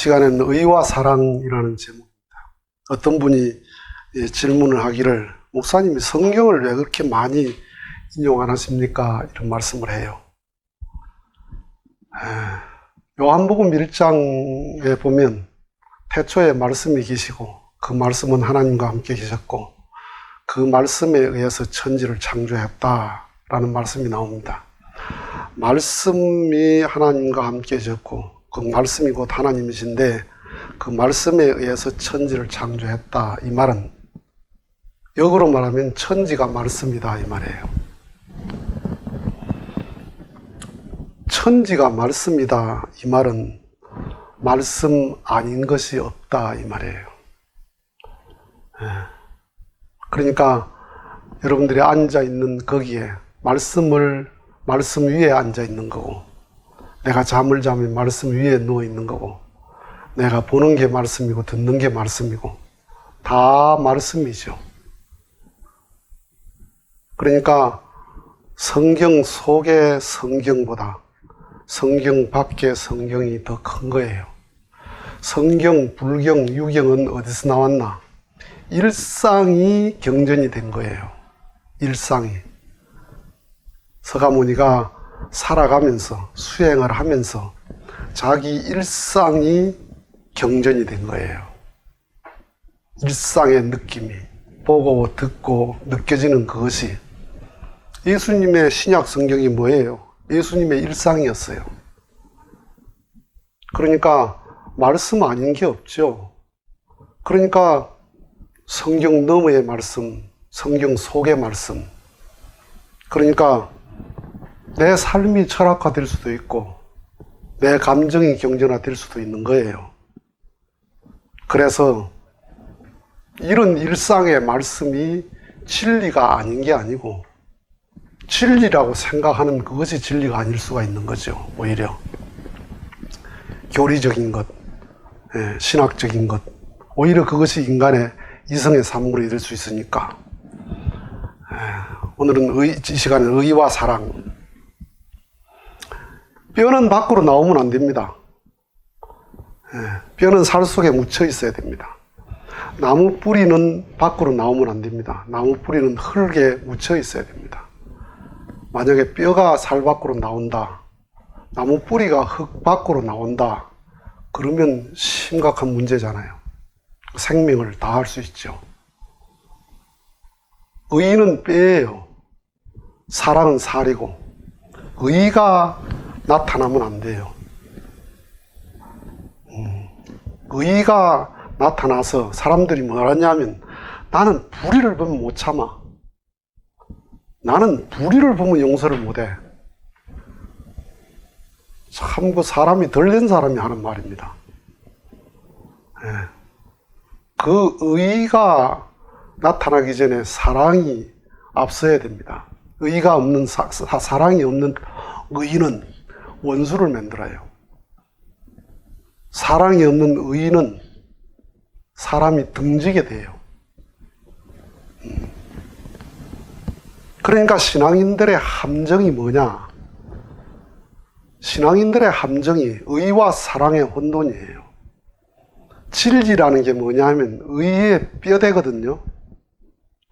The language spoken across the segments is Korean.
시간에는 의와 사랑이라는 제목입니다. 어떤 분이 질문을 하기를 목사님이 성경을 왜 그렇게 많이 인용 안 하십니까? 이런 말씀을 해요. 요한복음 1장에 보면 태초에 말씀이 계시고 그 말씀은 하나님과 함께 계셨고 그 말씀에 의해서 천지를 창조했다라는 말씀이 나옵니다. 말씀이 하나님과 함께 계셨고 그 말씀이 곧 하나님이신데 그 말씀에 의해서 천지를 창조했다. 이 말은 역으로 말하면 천지가 말씀이다 이 말이에요. 천지가 말씀이다 이 말은 말씀 아닌 것이 없다 이 말이에요. 그러니까 여러분들이 앉아 있는 거기에 말씀 위에 앉아 있는 거고, 내가 잠을 자면 말씀 위에 누워 있는 거고, 내가 보는 게 말씀이고 듣는 게 말씀이고 다 말씀이죠. 그러니까 성경 속의 성경보다 성경 밖의 성경이 더 큰 거예요. 성경, 불경, 유경은 어디서 나왔나? 일상이 경전이 된 거예요. 일상이. 서가모니가 살아가면서 수행을 하면서 자기 일상이 경전이 된 거예요. 일상의 느낌이 보고 듣고 느껴지는 그것이. 예수님의 신약 성경이 뭐예요? 예수님의 일상이었어요. 그러니까 말씀 아닌 게 없죠. 그러니까 성경 너머의 말씀, 성경 속의 말씀. 그러니까 내 삶이 철학화될 수도 있고 내 감정이 경전화될 수도 있는 거예요. 그래서 이런 일상의 말씀이 진리가 아닌 게 아니고 진리라고 생각하는 그것이 진리가 아닐 수가 있는 거죠. 오히려 교리적인 것, 신학적인 것, 오히려 그것이 인간의 이성의 산물이 될 수 있으니까. 오늘은 이 시간은 의와 사랑. 뼈는 밖으로 나오면 안 됩니다. 뼈는 살 속에 묻혀 있어야 됩니다. 나무 뿌리는 밖으로 나오면 안 됩니다. 나무 뿌리는 흙에 묻혀 있어야 됩니다. 만약에 뼈가 살 밖으로 나온다, 나무 뿌리가 흙 밖으로 나온다, 그러면 심각한 문제잖아요. 생명을 다할 수 있죠. 의는 뼈예요. 사랑은 살이고 의가 나타나면 안 돼요. 의가 나타나서 사람들이 뭐라냐면 나는 불의를 보면 못 참아. 나는 불의를 보면 용서를 못해. 참 그 사람이 덜 된 사람이 하는 말입니다. 그 의가 나타나기 전에 사랑이 앞서야 됩니다. 의가 없는 사랑이 없는 의는 원수를 만들어요. 사랑이 없는 의는 사람이 등지게 돼요. 그러니까 신앙인들의 함정이 뭐냐? 신앙인들의 함정이 의와 사랑의 혼돈이에요. 진리라는 게 뭐냐 하면 의의 뼈대거든요.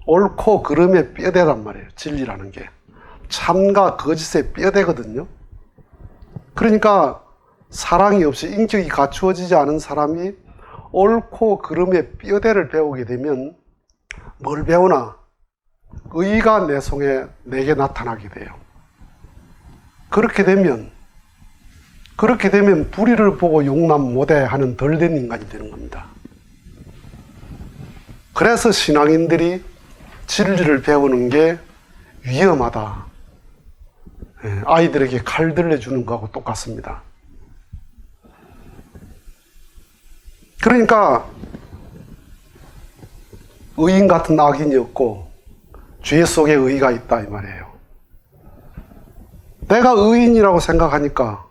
옳고 그름의 뼈대란 말이에요. 진리라는 게 참과 거짓의 뼈대거든요. 그러니까 사랑이 없이 인격이 갖추어지지 않은 사람이 옳고 그름의 뼈대를 배우게 되면 뭘 배우나? 의가 내 속에 내게 나타나게 돼요. 그렇게 되면 불의를 보고 용납 못해 하는 덜된 인간이 되는 겁니다. 그래서 신앙인들이 진리를 배우는 게 위험하다. 아이들에게 칼 들려주는 거하고 똑같습니다. 그러니까 의인 같은 악인이 없고 죄 속에 의가 있다 이 말이에요. 내가 의인이라고 생각하니까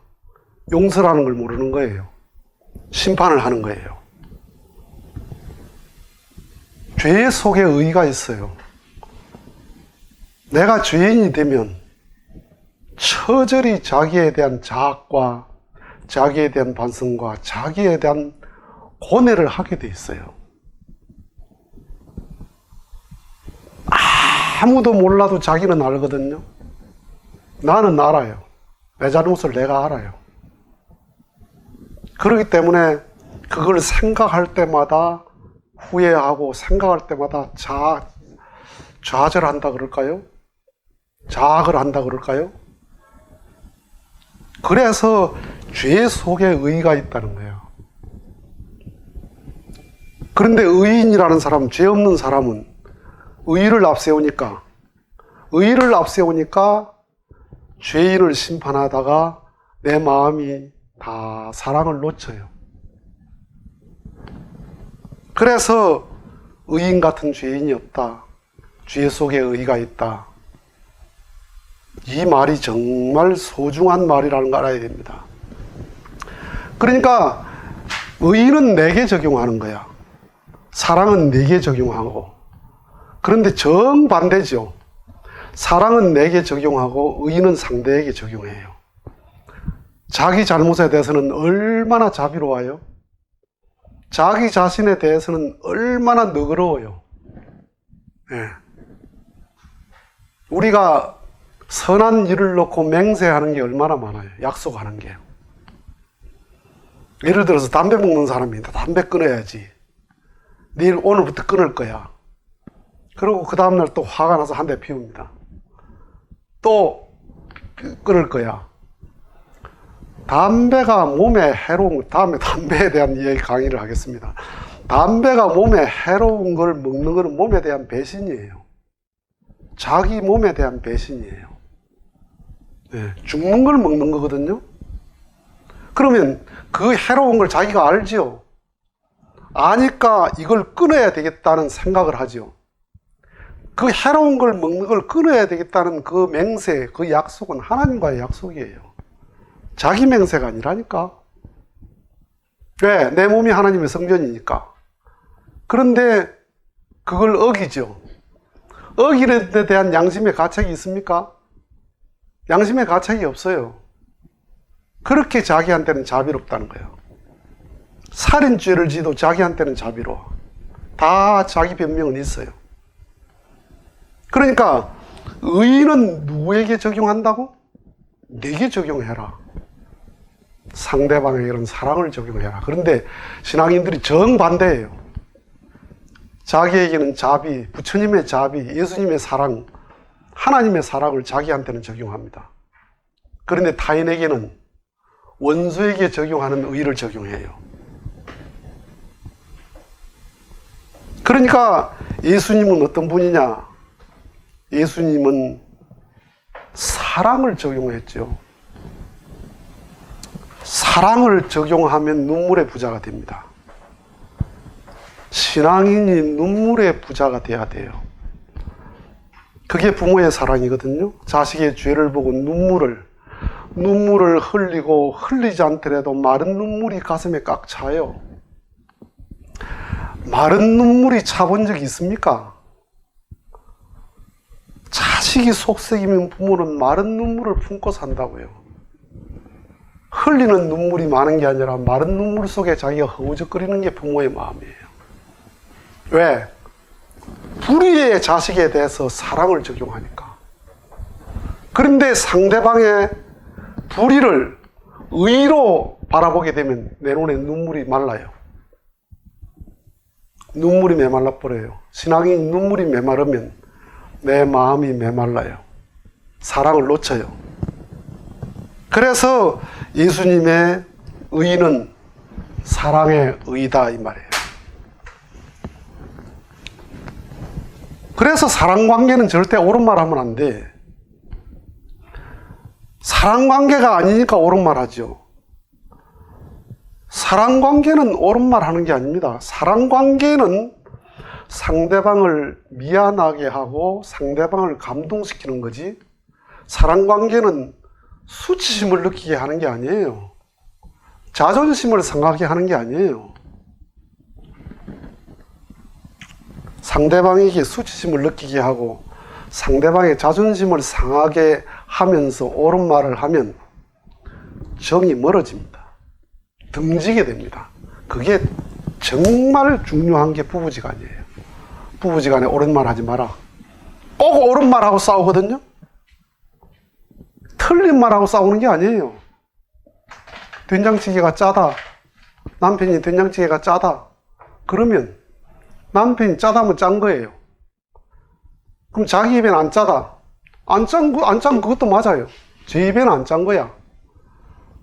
용서라는 걸 모르는 거예요. 심판을 하는 거예요. 죄 속에 의가 있어요. 내가 죄인이 되면 처절히 자기에 대한 자학과 자기에 대한 반성과 자기에 대한 고뇌를 하게 돼 있어요. 아무도 몰라도 자기는 알거든요. 나는 알아요. 내 잘못을 내가 알아요. 그렇기 때문에 그걸 생각할 때마다 후회하고 생각할 때마다 좌절한다 그럴까요? 자학을 한다 그럴까요? 그래서 죄 속에 의가 있다는 거예요. 그런데 의인이라는 사람, 죄 없는 사람은 의를 앞세우니까 죄인을 심판하다가 내 마음이 다 사랑을 놓쳐요. 그래서 의인 같은 죄인이 없다. 죄 속에 의가 있다. 이 말이 정말 소중한 말이라는 걸 알아야 됩니다. 그러니까 의인은 내게 적용하는 거야. 사랑은 내게 적용하고. 그런데 정반대죠. 사랑은 내게 적용하고 의인은 상대에게 적용해요. 자기 잘못에 대해서는 얼마나 자비로워요. 자기 자신에 대해서는 얼마나 너그러워요. 네. 우리가 선한 일을 놓고 맹세하는 게 얼마나 많아요. 약속하는 게. 예를 들어서 담배 먹는 사람입니다. 담배 끊어야지. 내일 오늘부터 끊을 거야. 그리고 그 다음날 또 화가 나서 한 대 피웁니다. 또 끊을 거야. 담배가 몸에 해로운, 다음에 담배에 대한 이야기 강의를 하겠습니다. 담배가 몸에 해로운 걸 먹는 것은 몸에 대한 배신이에요. 자기 몸에 대한 배신이에요. 네, 죽는 걸 먹는 거거든요. 그러면 그 해로운 걸 자기가 알죠. 아니까 이걸 끊어야 되겠다는 생각을 하죠. 그 해로운 걸 먹는 걸 끊어야 되겠다는 그 맹세, 그 약속은 하나님과의 약속이에요. 자기 맹세가 아니라니까. 왜? 내 몸이 하나님의 성전이니까. 그런데 그걸 어기죠. 어기는 데 대한 양심의 가책이 있습니까? 양심의 가책이 없어요. 그렇게 자기한테는 자비롭다는 거예요. 살인죄를 지도 자기한테는 자비로워. 다 자기 변명은 있어요. 그러니까 의인은 누구에게 적용한다고? 내게 적용해라. 상대방에게는 사랑을 적용해라. 그런데 신앙인들이 정반대예요. 자기에게는 자비, 부처님의 자비, 예수님의 사랑, 하나님의 사랑을 자기한테는 적용합니다. 그런데 타인에게는 원수에게 적용하는 의를 적용해요. 그러니까 예수님은 어떤 분이냐? 예수님은 사랑을 적용했죠. 사랑을 적용하면 눈물의 부자가 됩니다. 신앙인이 눈물의 부자가 돼야 돼요. 그게 부모의 사랑이거든요. 자식의 죄를 보고 눈물을 흘리고 흘리지 않더라도 마른 눈물이 가슴에 꽉 차요. 마른 눈물이 차본 적이 있습니까? 자식이 속썩이면 부모는 마른 눈물을 품고 산다고요. 흘리는 눈물이 많은 게 아니라 마른 눈물 속에 자기가 허우적거리는 게 부모의 마음이에요. 왜? 불의의 자식에 대해서 사랑을 적용하니까. 그런데 상대방의 불의를 의로 바라보게 되면 내 눈에 눈물이 말라요. 눈물이 메말라 버려요. 신앙인 눈물이 메마르면 내 마음이 메말라요. 사랑을 놓쳐요. 그래서 예수님의 의는 사랑의 의다 이 말이에요. 그래서 사랑관계는 절대 옳은 말 하면 안 돼. 사랑관계가 아니니까 옳은 말 하죠. 사랑관계는 옳은 말 하는 게 아닙니다. 사랑관계는 상대방을 미안하게 하고 상대방을 감동시키는 거지, 사랑관계는 수치심을 느끼게 하는 게 아니에요. 자존심을 상하게 하는 게 아니에요. 상대방에게 수치심을 느끼게 하고 상대방의 자존심을 상하게 하면서 옳은 말을 하면 정이 멀어집니다. 등지게 됩니다. 그게 정말 중요한 게 부부지간이에요. 부부지간에 옳은 말 하지 마라. 꼭 옳은 말하고 싸우거든요. 틀린 말하고 싸우는 게 아니에요. 된장찌개가 짜다. 남편이 된장찌개가 짜다. 그러면 남편이 짜다면 짠 거예요. 그럼 자기 입에는 안 짜다. 안 짠 그것도 맞아요. 제 입에는 안 짠 거야.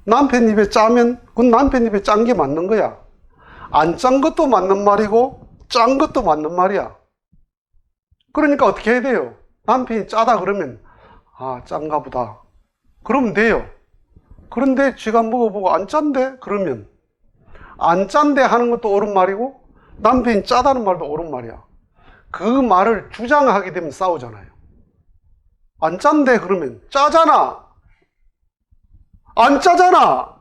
남편 입에 짜면 그건 남편 입에 짠 게 맞는 거야. 안 짠 것도 맞는 말이고 짠 것도 맞는 말이야. 그러니까 어떻게 해야 돼요? 남편이 짜다 그러면 아, 짠가 보다. 그러면 돼요. 그런데 쥐가 먹어보고 안 짠데? 그러면 안 짠데 하는 것도 옳은 말이고 남편이 짜다는 말도 옳은 말이야. 그 말을 주장하게 되면 싸우잖아요. 안 짠데 그러면 짜잖아. 안 짜잖아.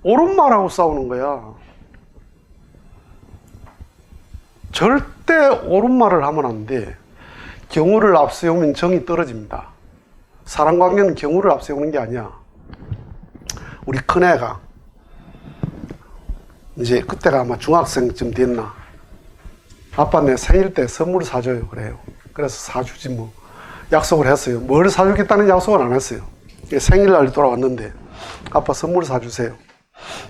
옳은 말하고 싸우는 거야. 절대 옳은 말을 하면 안 돼. 경우를 앞세우면 정이 떨어집니다. 사람관계는 경우를 앞세우는 게 아니야. 우리 큰애가 이제 그때가 아마 중학생쯤 됐나. 아빠 내 생일 때 선물 사줘요 그래요. 그래서 사주지 뭐. 약속을 했어요. 뭘 사주겠다는 약속은 안 했어요. 생일날이 돌아왔는데 아빠 선물 사주세요.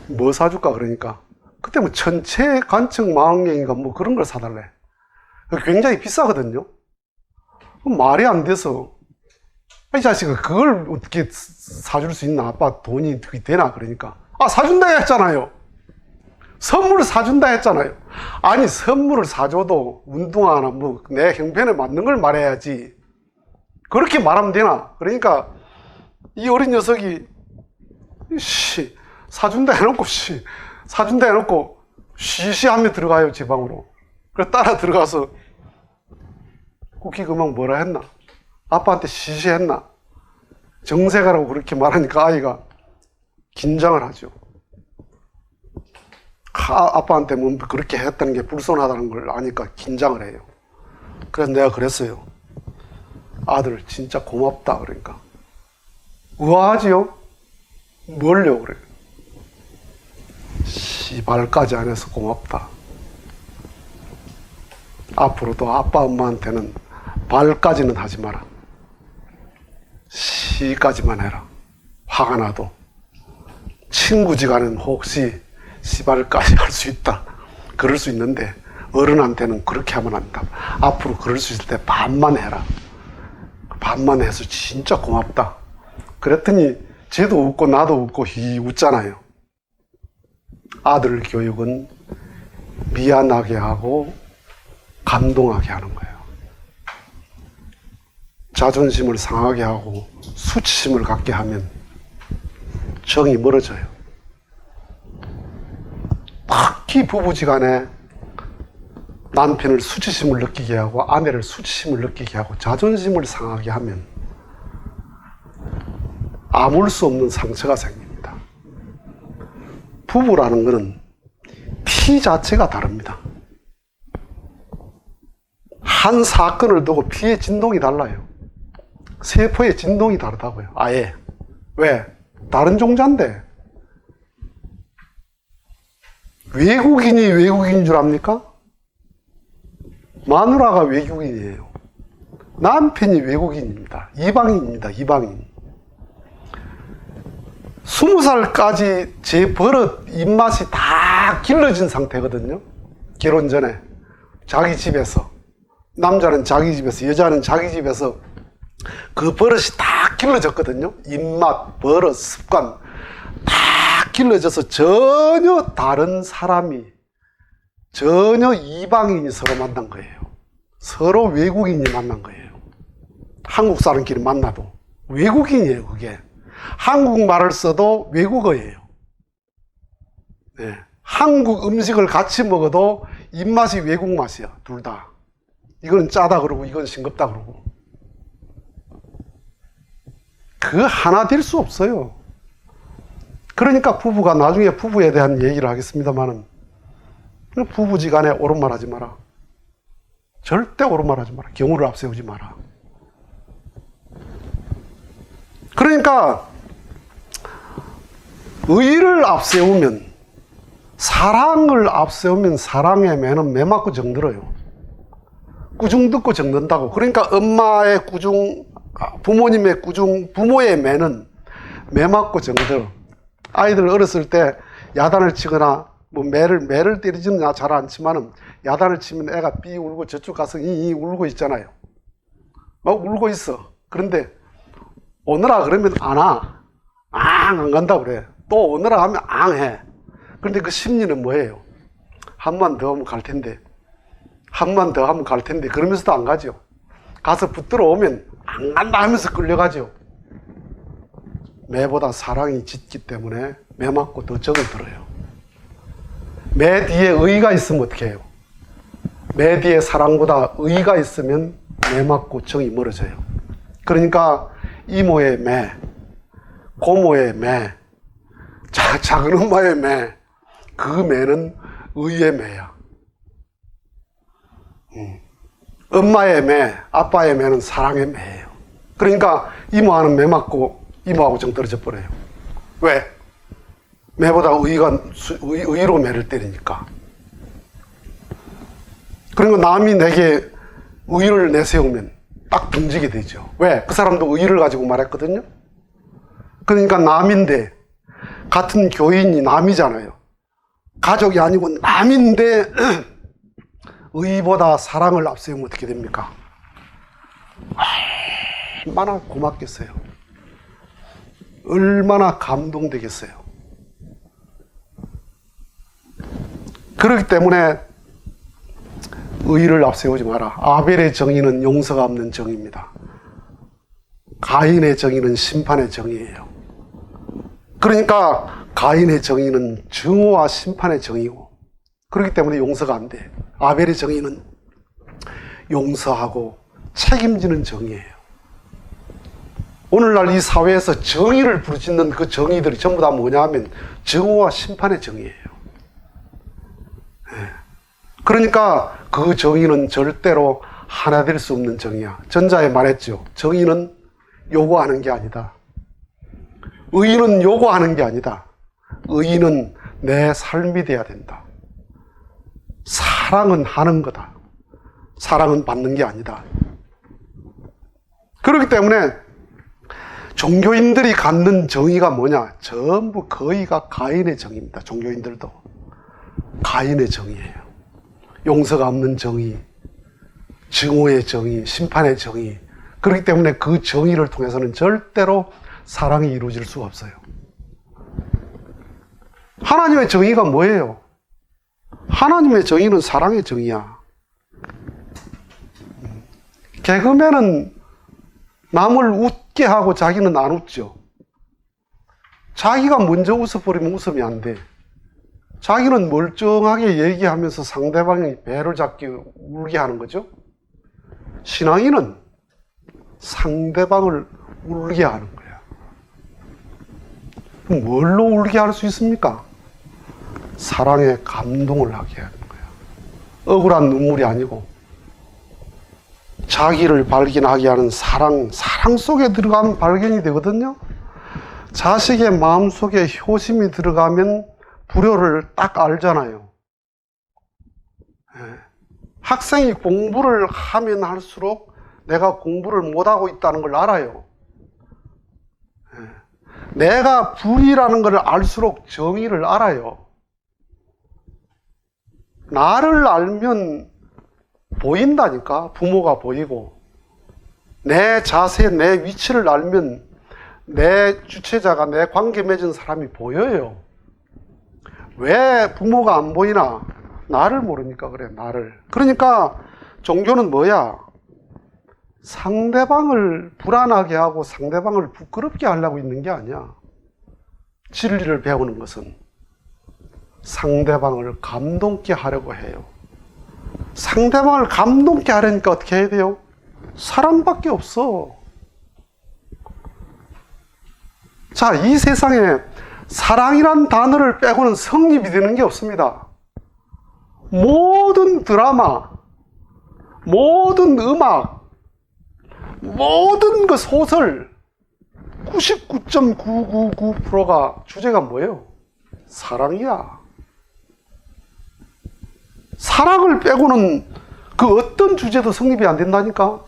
뭐 사줄까 그러니까 그때 뭐 천체 관측 망원경인가 뭐 그런 걸 사달래. 굉장히 비싸거든요. 말이 안 돼서 이 자식아 그걸 어떻게 사줄 수 있나. 아빠 돈이 어떻게 되나. 그러니까 아 사준다 했잖아요. 선물을 사준다 했잖아요. 아니 선물을 사줘도 운동화나 뭐 내 형편에 맞는 걸 말해야지. 그렇게 말하면 되나. 그러니까 이 어린 녀석이 사준다 해놓고 사준다 해놓고 시시하며 들어가요 제 방으로. 그래서 따라 들어가서 쿠키 그만 뭐라 했나. 아빠한테 시시했나. 정색하라고 그렇게 말하니까 아이가 긴장을 하죠. 아빠한테 뭐 그렇게 했다는 게 불손하다는 걸 아니까 긴장을 해요. 그래서 내가 그랬어요. 아들 진짜 고맙다. 그러니까 우아하지요? 뭘요? 그래. 시발까지 안 해서 고맙다. 앞으로도 아빠 엄마한테는 발까지는 하지 마라. 시까지만 해라. 화가 나도. 친구지간은 혹시 시발까지 할 수 있다. 그럴 수 있는데 어른한테는 그렇게 하면 안 된다. 앞으로 그럴 수 있을 때 반만 해라. 반만 해서 진짜 고맙다. 그랬더니 쟤도 웃고 나도 웃고 웃잖아요. 아들 교육은 미안하게 하고 감동하게 하는 거예요. 자존심을 상하게 하고 수치심을 갖게 하면 정이 멀어져요. 특히 부부지간에 남편을 수치심을 느끼게 하고 아내를 수치심을 느끼게 하고 자존심을 상하게 하면 아물 수 없는 상처가 생깁니다. 부부라는 것은 피 자체가 다릅니다. 한 사건을 두고 피의 진동이 달라요. 세포의 진동이 다르다고요. 아예. 왜? 다른 종자인데. 외국인이 외국인인 줄 압니까? 마누라가 외국인이에요. 남편이 외국인입니다. 이방인입니다. 이방인. 20살까지 제 버릇 입맛이 다 길러진 상태거든요. 결혼 전에. 자기 집에서. 남자는 자기 집에서, 여자는 자기 집에서 그 버릇이 다 길러졌거든요. 입맛, 버릇, 습관 다 길러져서 전혀 다른 사람이, 전혀 이방인이 서로 만난 거예요. 서로 외국인이 만난 거예요. 한국 사람끼리 만나도 외국인이에요. 그게 한국말을 써도 외국어예요. 네. 한국 음식을 같이 먹어도 입맛이 외국 맛이야. 둘 다. 이건 짜다 그러고 이건 싱겁다 그러고. 그 하나 될 수 없어요. 그러니까 부부가 나중에 부부에 대한 얘기를 하겠습니다만은 부부지간에 옳은 말 하지 마라. 절대 옳은 말 하지 마라. 경우를 앞세우지 마라. 그러니까 의를 앞세우면, 사랑을 앞세우면 사랑의 매는 매 맞고 정들어요. 꾸중 듣고 정든다고. 그러니까 엄마의 꾸중, 부모님의 꾸중, 부모의 매는 매 맞고 정들어. 아이들 어렸을 때 야단을 치거나 뭐 매를 때리지는 잘 안 치면은 야단을 치면 애가 삐 울고 저쪽 가서 이 울고 있잖아요. 막 울고 있어. 그런데 오너라 그러면 안 와. 안 간다 그래. 또 오너라 하면 앙 해. 그런데 그 심리는 뭐예요? 한 번 더 하면 갈 텐데, 한 번 더 하면 갈 텐데, 그러면서도 안 가죠. 가서 붙들어 오면 안 간다 하면서 끌려가죠. 매보다 사랑이 짙기 때문에 매 맞고 더 적을 들어요. 매 뒤에 의가 있으면 어떻게 해요? 매 뒤에 사랑보다 의가 있으면 매 맞고 정이 멀어져요. 그러니까 이모의 매, 고모의 매, 작은 엄마의 매, 그 매는 의의 매야. 엄마의 매, 아빠의 매는 사랑의 매예요. 그러니까 이모하는 매 맞고 이모하고 정 떨어져 버려요. 왜? 매보다 의로 매를 때리니까. 그리고 남이 내게 의를 내세우면 딱 던지게 되죠. 왜? 그 사람도 의를 가지고 말했거든요. 그러니까 남인데, 같은 교인이 남이잖아요. 가족이 아니고 남인데 의보다 사랑을 앞세우면 어떻게 됩니까? 얼마나 고맙겠어요. 얼마나 감동되겠어요. 그렇기 때문에 의를 앞세우지 마라. 아벨의 정의는 용서가 없는 정의입니다. 가인의 정의는 심판의 정의예요. 그러니까 가인의 정의는 증오와 심판의 정의고, 그렇기 때문에 용서가 안 돼. 아벨의 정의는 용서하고 책임지는 정의예요. 오늘날 이 사회에서 정의를 부르짖는 그 정의들이 전부 다 뭐냐 하면 증오와 심판의 정의예요. 그러니까 그 정의는 절대로 하나 될 수 없는 정의야. 전자에 말했죠. 정의는 요구하는 게 아니다. 의는 요구하는 게 아니다. 의는 내 삶이 돼야 된다. 사랑은 하는 거다. 사랑은 받는 게 아니다. 그렇기 때문에 종교인들이 갖는 정의가 뭐냐? 전부 거의가 가인의 정의입니다. 종교인들도 가인의 정의예요. 용서가 없는 정의, 증오의 정의, 심판의 정의. 그렇기 때문에 그 정의를 통해서는 절대로 사랑이 이루어질 수가 없어요. 하나님의 정의가 뭐예요? 하나님의 정의는 사랑의 정의야. 개그맨은 남을 웃게 하고 자기는 안 웃죠. 자기가 먼저 웃어버리면 웃으면 안 돼. 자기는 멀쩡하게 얘기하면서 상대방이 배를 잡게 울게 하는 거죠. 신앙인은 상대방을 울게 하는 거야. 그럼 뭘로 울게 할 수 있습니까? 사랑에 감동을 하게 하는 거야. 억울한 눈물이 아니고 자기를 발견하게 하는 사랑 속에 들어가면 발견이 되거든요. 자식의 마음속에 효심이 들어가면 불효를 딱 알잖아요. 학생이 공부를 하면 할수록 내가 공부를 못하고 있다는 걸 알아요. 내가 불이라는 걸 알수록 정의를 알아요. 나를 알면 보인다니까. 부모가 보이고, 내 자세, 내 위치를 알면 내 주체자가, 내 관계 맺은 사람이 보여요. 왜 부모가 안 보이나? 나를 모르니까 그래, 나를. 그러니까 종교는 뭐야? 상대방을 불안하게 하고 상대방을 부끄럽게 하려고 있는 게 아니야. 진리를 배우는 것은 상대방을 감동케 하려고 해요. 상대방을 감동케 하려니까 어떻게 해야 돼요? 사랑밖에 없어. 자, 이 세상에 사랑이란 단어를 빼고는 성립이 되는 게 없습니다. 모든 드라마, 모든 음악, 모든 그 소설 99.999%가 주제가 뭐예요? 사랑이야. 사랑을 빼고는 그 어떤 주제도 성립이 안 된다니까.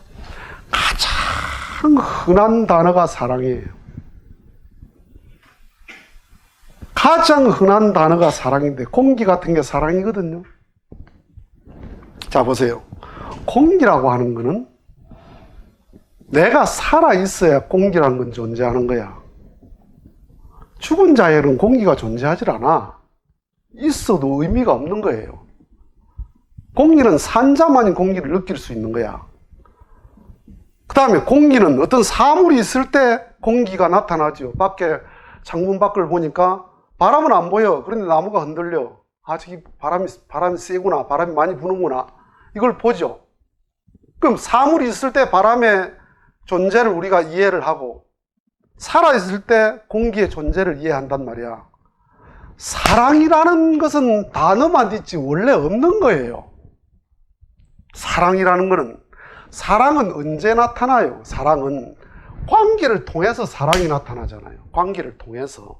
가장 흔한 단어가 사랑이에요. 가장 흔한 단어가 사랑인데 공기 같은 게 사랑이거든요. 자, 보세요. 공기라고 하는 거는 내가 살아있어야 공기라는 건 존재하는 거야. 죽은 자에는 공기가 존재하질 않아. 있어도 의미가 없는 거예요. 공기는 산 자만이 공기를 느낄 수 있는 거야. 그 다음에 공기는 어떤 사물이 있을 때 공기가 나타나죠. 밖에 창문 밖을 보니까 바람은 안 보여. 그런데 나무가 흔들려. 아, 저기 바람이 세구나. 바람이 많이 부는구나. 이걸 보죠. 그럼 사물이 있을 때 바람의 존재를 우리가 이해를 하고 살아있을 때 공기의 존재를 이해한단 말이야. 사랑이라는 것은 단어만 있지 원래 없는 거예요. 사랑이라는 거는, 사랑은 언제 나타나요? 사랑은 관계를 통해서 사랑이 나타나잖아요. 관계를 통해서.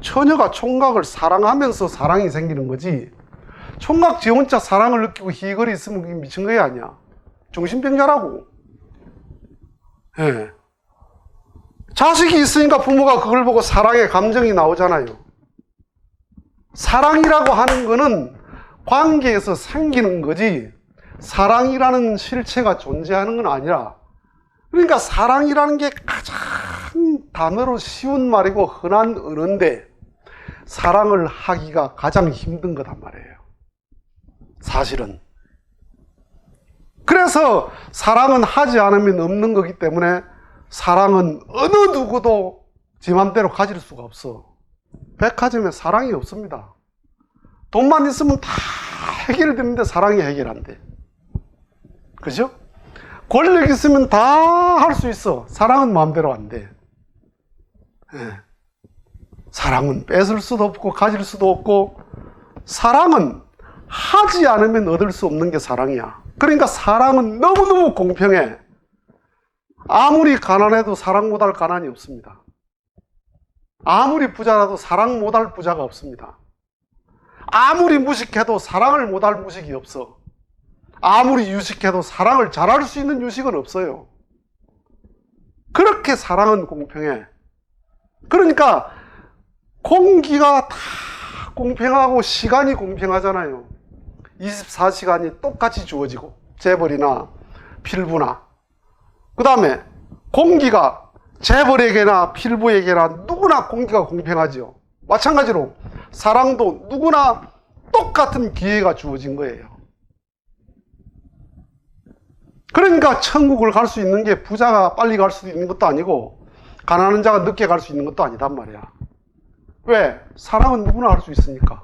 처녀가 총각을 사랑하면서 사랑이 생기는 거지, 총각 지 혼자 사랑을 느끼고 희거리 있으면 미친 거 아니야. 정신병자라고. 예. 자식이 있으니까 부모가 그걸 보고 사랑의 감정이 나오잖아요. 사랑이라고 하는 거는 관계에서 생기는 거지 사랑이라는 실체가 존재하는 건 아니라, 그러니까 사랑이라는 게 가장 단어로 쉬운 말이고 흔한 언어인데 사랑을 하기가 가장 힘든 거단 말이에요. 사실은. 그래서 사랑은 하지 않으면 없는 거기 때문에 사랑은 어느 누구도 지 맘대로 가질 수가 없어. 백화점에 사랑이 없습니다. 돈만 있으면 다 해결되는데 사랑이 해결 안 돼. 그죠? 권력 있으면 다 할 수 있어. 사랑은 마음대로 안 돼. 네. 사랑은 뺏을 수도 없고 가질 수도 없고, 사랑은 하지 않으면 얻을 수 없는 게 사랑이야. 그러니까 사랑은 너무너무 공평해. 아무리 가난해도 사랑 못할 가난이 없습니다. 아무리 부자라도 사랑 못할 부자가 없습니다. 아무리 무식해도 사랑을 못할 무식이 없어. 아무리 유식해도 사랑을 잘할 수 있는 유식은 없어요. 그렇게 사랑은 공평해. 그러니까 공기가 다 공평하고 시간이 공평하잖아요. 24시간이 똑같이 주어지고, 재벌이나 필부나. 그 다음에 공기가 재벌에게나 필부에게나 누구나 공기가 공평하죠. 마찬가지로 사랑도 누구나 똑같은 기회가 주어진 거예요. 그러니까 천국을 갈 수 있는 게 부자가 빨리 갈 수 있는 것도 아니고 가난한 자가 늦게 갈 수 있는 것도 아니단 말이야. 왜? 사랑은 누구나 할 수 있으니까.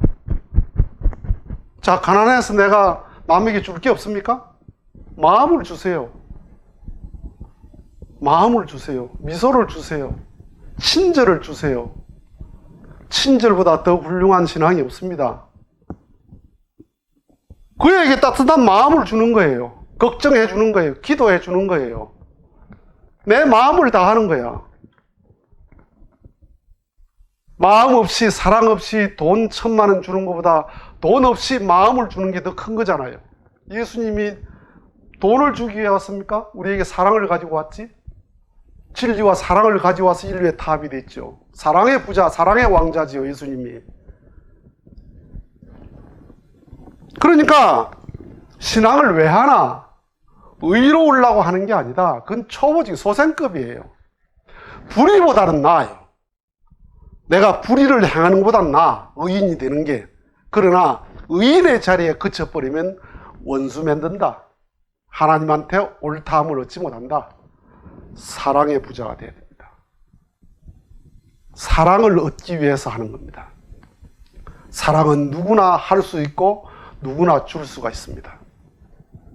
자, 가난해서 내가 남에게 줄 게 없습니까? 마음을 주세요. 마음을 주세요. 미소를 주세요. 친절을 주세요. 친절보다 더 훌륭한 신앙이 없습니다. 그에게 따뜻한 마음을 주는 거예요. 걱정해 주는 거예요. 기도해 주는 거예요. 내 마음을 다하는 거야. 마음 없이, 사랑 없이 돈 1,000만 원 주는 것보다 돈 없이 마음을 주는 게 더 큰 거잖아요. 예수님이 돈을 주기 위해 왔습니까? 우리에게 사랑을 가지고 왔지? 진리와 사랑을 가지고 와서 인류의 탑이 됐죠. 사랑의 부자, 사랑의 왕자지요, 예수님이. 그러니까 신앙을 왜 하나? 의로우려고 하는 게 아니다. 그건 초보직 소생급이에요. 불의보다는 나아요. 내가 불의를 행하는 것보다는 나아, 의인이 되는 게. 그러나 의인의 자리에 그쳐버리면 원수 만든다. 하나님한테 옳다함을 얻지 못한다. 사랑의 부자가 되어야 됩니다. 사랑을 얻기 위해서 하는 겁니다. 사랑은 누구나 할 수 있고 누구나 줄 수가 있습니다.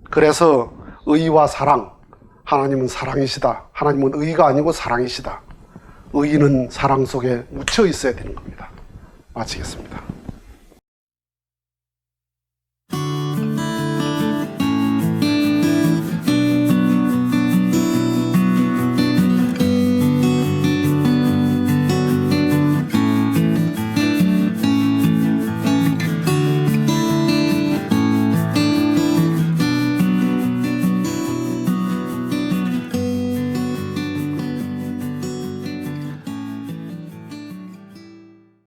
그래서 의와 사랑, 하나님은 사랑이시다. 하나님은 의가 아니고 사랑이시다. 의는 사랑 속에 묻혀 있어야 되는 겁니다. 마치겠습니다.